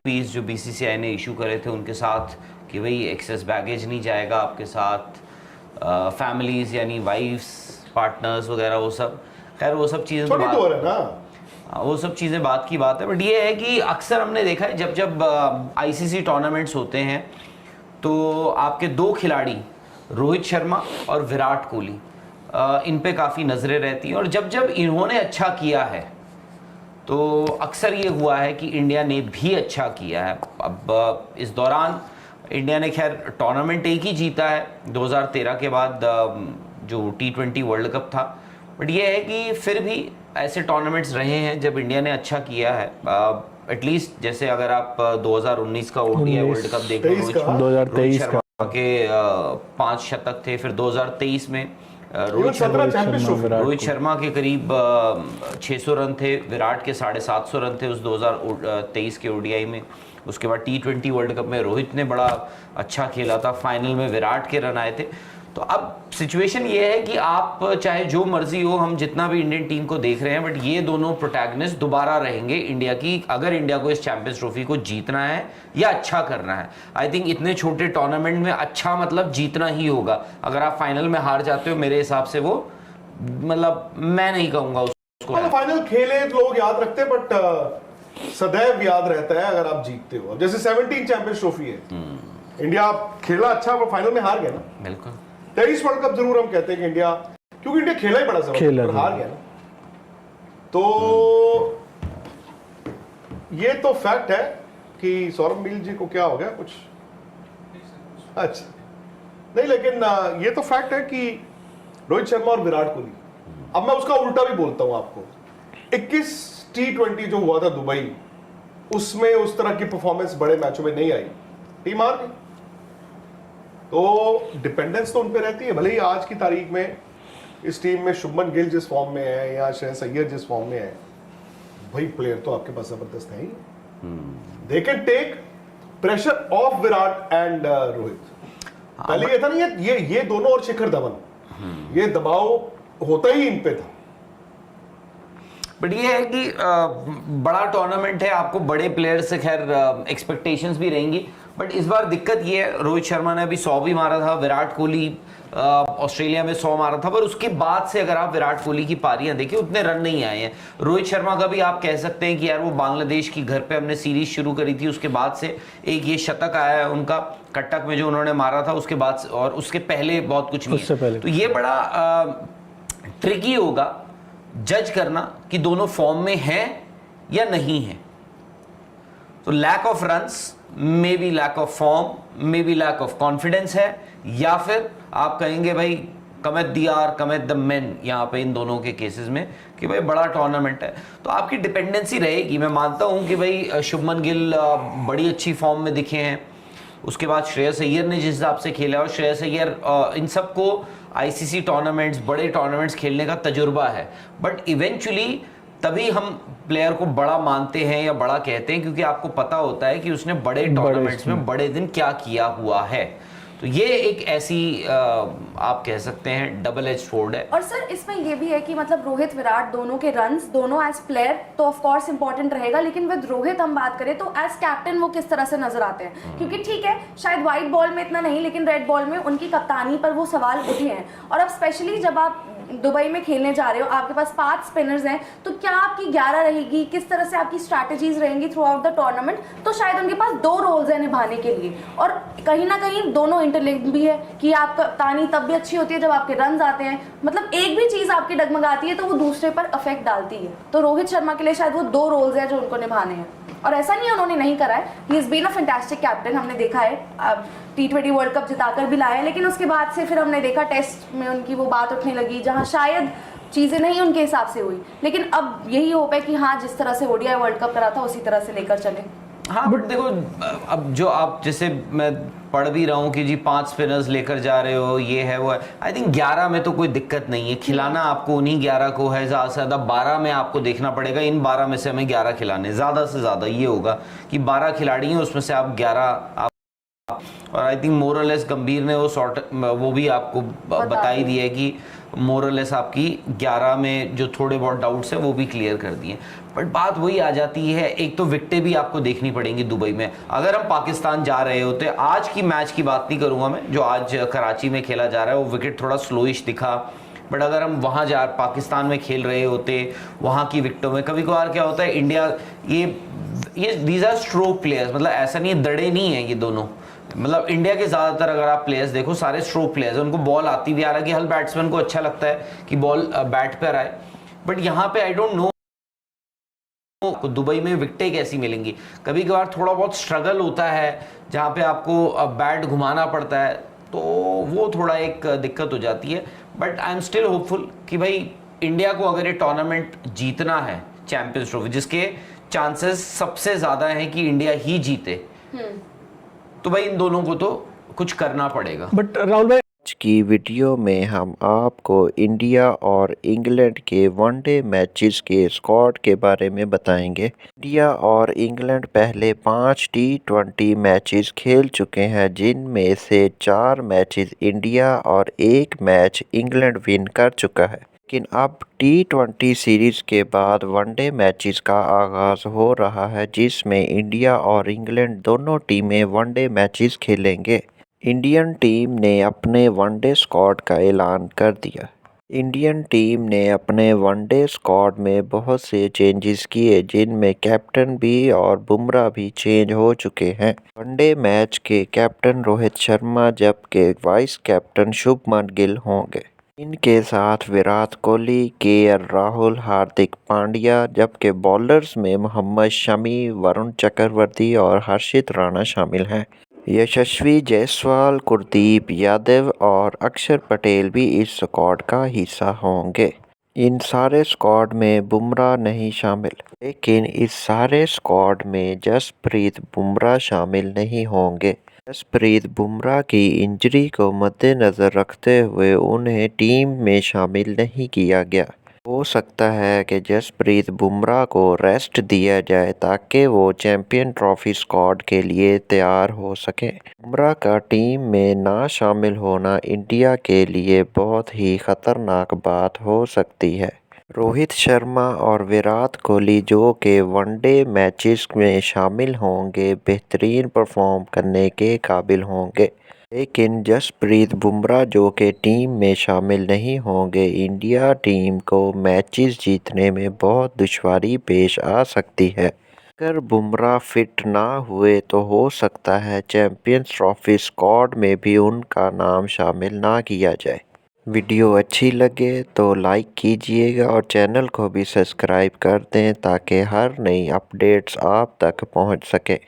Piece जो BCCI ने issue करे थे उनके साथ कि भाई एक्सेस बैगेज नहीं जाएगा आपके साथ, फैमिलीज यानी वाइफ्स, पार्टनर्स वगैरह, वो सब खैर वो सब चीज़ें छोटी टूर है ना, वो सब चीज़ें बात की बात है। बट ये है कि अक्सर हमने देखा है जब आईसीसी टूर्नामेंट्स होते हैं तो आपके दो खिलाड़ी रोहित शर्मा और विराट कोहली, इन पे काफ़ी नज़रें रहती हैं, और जब इन्होंने अच्छा किया है तो अक्सर ये हुआ है कि इंडिया ने भी अच्छा किया है। अब इस दौरान इंडिया ने खैर टूर्नामेंट एक ही जीता है 2013 के बाद, जो T20 वर्ल्ड कप था। बट ये है कि फिर भी ऐसे टूर्नामेंट्स रहे हैं जब इंडिया ने अच्छा किया है। एटलीस्ट जैसे अगर आप 2019 का ओडीआई वर्ल्ड कप देख लो, 2023 का के 5 शतक थे, फिर 2023 में रोहित शर्मा के करीब 600 रन थे, विराट के 750 रन थे उस 2023 के ओडीआई में। उसके बाद T20 वर्ल्ड कप में रोहित ने बड़ा अच्छा खेला था, फाइनल में विराट के रन आए थे। तो अब सिचुएशन ये है कि आप चाहे जो मर्जी हो, हम जितना भी इंडियन टीम को देख रहे हैं, बट ये दोनों प्रोटैगनिस्ट दोबारा रहेंगे इंडिया की, अगर इंडिया को इस चैंपियंस ट्रॉफी को जीतना है या अच्छा करना है। आई थिंक इतने छोटे टूर्नामेंट में अच्छा मतलब जीतना ही होगा। अगर आप फाइनल में हार जाते हो, मेरे हिसाब से वो मतलब मैं नहीं कहूंगा उसको फाइनल खेले लोग याद रखते, बट सदैव याद रहता है अगर आप जीतते हो। जैसे 17 चैंपियंस ट्रॉफी है, इंडिया खेला अच्छा पर फाइनल में हार गया ना। बिल्कुल 23 वर्ल्ड कप जरूर हम कहते हैं कि इंडिया, क्योंकि इंडिया खेला ही बड़ा जबरदस्त, हार गया ना। तो ये तो फैक्ट है कि सौरभ मिल जी को क्या हो गया कुछ, अच्छा नहीं, लेकिन ये तो फैक्ट है कि रोहित शर्मा और विराट कोहली, अब मैं उसका उल्टा भी बोलता हूं आपको, 21 T20 जो हुआ था दुबई, उसमें उस तरह की परफॉर्मेंस बड़े मैचों में नहीं आई, टीम हार गई। तो डिपेंडेंस तो उन पे रहती है। भले ही आज की तारीख में इस टीम में शुभमन गिल जिस फॉर्म में है या श्रेयस अय्यर जिस फॉर्म में है, भाई प्लेयर तो आपके पास जबरदस्त है ही, they can take pressure off Virat and Rohit. पहले ये था ना, ये दोनों और शिखर धवन, ये दबाव होता ही इन पे था। बट ये है कि बड़ा टूर्नामेंट है, आपको बड़े प्लेयर से खैर एक्सपेक्टेशंस भी रहेंगी। बट इस बार दिक्कत ये है, रोहित शर्मा ने अभी 100 भी मारा था, विराट कोहली ऑस्ट्रेलिया में 100 मारा था, पर उसके बाद से अगर आप विराट कोहली की पारियां देखिए, उतने रन नहीं आए हैं। रोहित शर्मा का भी आप कह सकते हैं कि यार वो बांग्लादेश की घर पे हमने सीरीज शुरू करी थी, उसके बाद से एक ये शतक आया है उनका कटक में जो उन्होंने मारा था, उसके बाद और उसके पहले बहुत कुछ नहीं। तो ये बड़ा ट्रिकी होगा जज करना कि दोनों फॉर्म में हैं या नहीं है। तो lack of runs, may be lack of form, may be lack of confidence है, या फिर आप कहेंगे भाई cometh the hour cometh the man, यहाँ पे इन दोनों के केसेस में कि भाई बड़ा टूर्नामेंट है तो आपकी डिपेंडेंसी रहेगी। मैं मानता हूँ कि भाई शुभमन गिल बड़ी अच्छी फॉर्म में दिखे हैं, उसके बाद श्रेयस अय्यर ने जिस हिसाब से खेला, और श्रेयस अय्यर इन सबको आईसीसी टूर्नामेंट्स, बड़े टूर्नामेंट्स खेलने का तजुर्बा है। बट इवेंचुअली तभी हम प्लेयर को बड़ा मानते हैं या बड़ा कहते हैं क्योंकि आपको पता होता है कि उसने बड़े टूर्नामेंट्स में बड़े दिन क्या किया हुआ है। तो ये एक ऐसी आप कह सकते हैं डबल एज स्वॉर्ड है। और सर इसमें ये भी है कि मतलब रोहित विराट दोनों के रन्स, दोनों एज प्लेयर तो ऑफ कोर्स इंपॉर्टेंट रहेगा, लेकिन विद रोहित हम बात करें तो एज कैप्टन वो किस तरह से नजर आते हैं। क्योंकि ठीक है शायद व्हाइट बॉल में इतना नहीं, लेकिन रेड बॉल में उनकी कप्तानी पर वो सवाल उठे हैं। और अब स्पेशली जब आप दुबई में खेलने जा रहे हो, आपके पास 5 स्पिनर्स हैं, तो क्या आपकी 11 रहेगी, किस तरह से आपकी स्ट्रैटेजीज रहेंगी थ्रू आउट द टूर्नामेंट। तो शायद उनके पास 2 रोल्स हैं निभाने के लिए, और कहीं ना कहीं दोनों इंटरलिंक्ड भी है कि आपका कप्तानी तब भी अच्छी होती है जब आपके रन आते हैं। मतलब एक भी चीज आपकी डगमगाती है तो वो दूसरे पर अफेक्ट डालती है। तो रोहित शर्मा के लिए शायद वो 2 रोल्स हैं जो उनको निभाने हैं, और ऐसा नहीं है उन्होंने नहीं करा है। He is been a fantastic captain, हमने देखा है। अब T20 वर्ल्ड कप जिताकर भी लाया है, लेकिन उसके बाद से फिर हमने देखा टेस्ट में उनकी वो बात उठने लगी जहां शायद चीजें नहीं उनके हिसाब से हुई। लेकिन अब यही होप है कि हाँ, जिस तरह से ओडीआई वर्ल्ड कप करा था उसी तरह से लेकर चले। हाँ बट देखो, अब जो आप जैसे मैं पढ़ भी रहा हूँ कि जी 5 स्पिनर्स लेकर जा रहे हो, ये है वो है, आई थिंक 11 में तो कोई दिक्कत नहीं है। खिलाना आपको उन्हीं 11 को है, ज़्यादा से ज़्यादा 12 में आपको देखना पड़ेगा इन 12 में से हमें 11 खिलाने, ज़्यादा से ज़्यादा ये होगा कि 12 खिलाड़ी हैं उसमें से आप 11 और आई थिंक मोरलेस गंभीर ने वो भी आपको बता ही दिया है कि मोरलेस आपकी 11 में जो थोड़े बहुत डाउट्स हैं वो भी क्लियर कर दिए। बट बात वही आ जाती है, एक तो विकेटें भी आपको देखनी पड़ेंगी दुबई में। अगर हम पाकिस्तान जा रहे होते, आज की मैच की बात नहीं करूंगा मैं, जो आज कराची में खेला जा रहा है, वो विकेट थोड़ा स्लोइश दिखा, बट अगर हम वहाँ पाकिस्तान में खेल रहे होते, वहाँ की विकेटों में कभी कभार क्या होता है, इंडिया ये दीज आर स्ट्रोक प्लेयर्स, मतलब ऐसा नहीं है, दड़े नहीं है ये दोनों, मतलब इंडिया के ज़्यादातर अगर आप प्लेयर्स देखो सारे स्ट्रोक प्लेयर्स हैं, उनको बॉल आती भी, हालांकि हर बैट्समैन को अच्छा लगता है कि बॉल बैट पर आए, बट यहाँ पे आई डोंट नो दुबई में विकेटें कैसी मिलेंगी। कभी कभार थोड़ा बहुत स्ट्रगल होता है जहाँ पे आपको बैट घुमाना पड़ता है, तो वो थोड़ा एक दिक्कत हो जाती है। But I am still hopeful कि भाई इंडिया को अगर ये टूर्नामेंट जीतना है, चैंपियंस ट्रॉफी जिसके चांसेस सबसे ज़्यादा हैं कि इंडिया ही जीते, तो भाई इन दोनों को तो कुछ करना पड़ेगा। बट राहुल भाई, आज की वीडियो में हम आपको इंडिया और इंग्लैंड के वनडे मैचेस के स्क्वाड के बारे में बताएंगे। इंडिया और इंग्लैंड पहले 5 T20 मैचेस खेल चुके हैं, जिनमें से 4 मैचेस इंडिया और 1 मैच इंग्लैंड विन कर चुका है। लेकिन अब T20 सीरीज के बाद वनडे मैचेस का आगाज़ हो रहा है, जिसमें इंडिया और इंग्लैंड दोनों टीमें वनडे मैचेस खेलेंगे। इंडियन टीम ने अपने वनडे स्क्वाड का ऐलान कर दिया। इंडियन टीम ने अपने वनडे स्क्वाड में बहुत से चेंजेस किए, जिनमें कैप्टन भी और बुमराह भी चेंज हो चुके हैं। वनडे मैच के कैप्टन रोहित शर्मा जबकि वाइस कैप्टन शुभमन गिल होंगे। इनके साथ विराट कोहली, केएल राहुल, हार्दिक पांड्या, जबकि बॉलर्स में मोहम्मद शमी, वरुण चक्रवर्ती और हर्षित राणा शामिल हैं। यशस्वी जायसवाल, कुलदीप यादव और अक्षर पटेल भी इस स्क्वाड का हिस्सा होंगे। इन सारे स्क्वाड में बुमराह नहीं शामिल, लेकिन इस सारे स्क्वाड में जसप्रीत बुमराह शामिल नहीं होंगे। जसप्रीत बुमराह की इंजरी को मद्देनज़र रखते हुए उन्हें टीम में शामिल नहीं किया गया। हो सकता है कि जसप्रीत बुमराह को रेस्ट दिया जाए ताकि वो चैंपियन ट्रॉफी स्क्वाड के लिए तैयार हो सके। बुमराह का टीम में ना शामिल होना इंडिया के लिए बहुत ही खतरनाक बात हो सकती है। रोहित शर्मा और विराट कोहली जो कि वनडे मैचेस में शामिल होंगे, बेहतरीन परफॉर्म करने के काबिल होंगे, लेकिन जसप्रीत बुमराह जो कि टीम में शामिल नहीं होंगे, इंडिया टीम को मैचेस जीतने में बहुत दुश्वारी पेश आ सकती है। अगर बुमराह फिट ना हुए तो हो सकता है चैंपियंस ट्रॉफी स्क्वाड में भी उनका नाम शामिल ना किया जाए। वीडियो अच्छी लगे तो लाइक कीजिएगा और चैनल को भी सब्सक्राइब कर दें ताकि हर नई अपडेट्स आप तक पहुंच सके।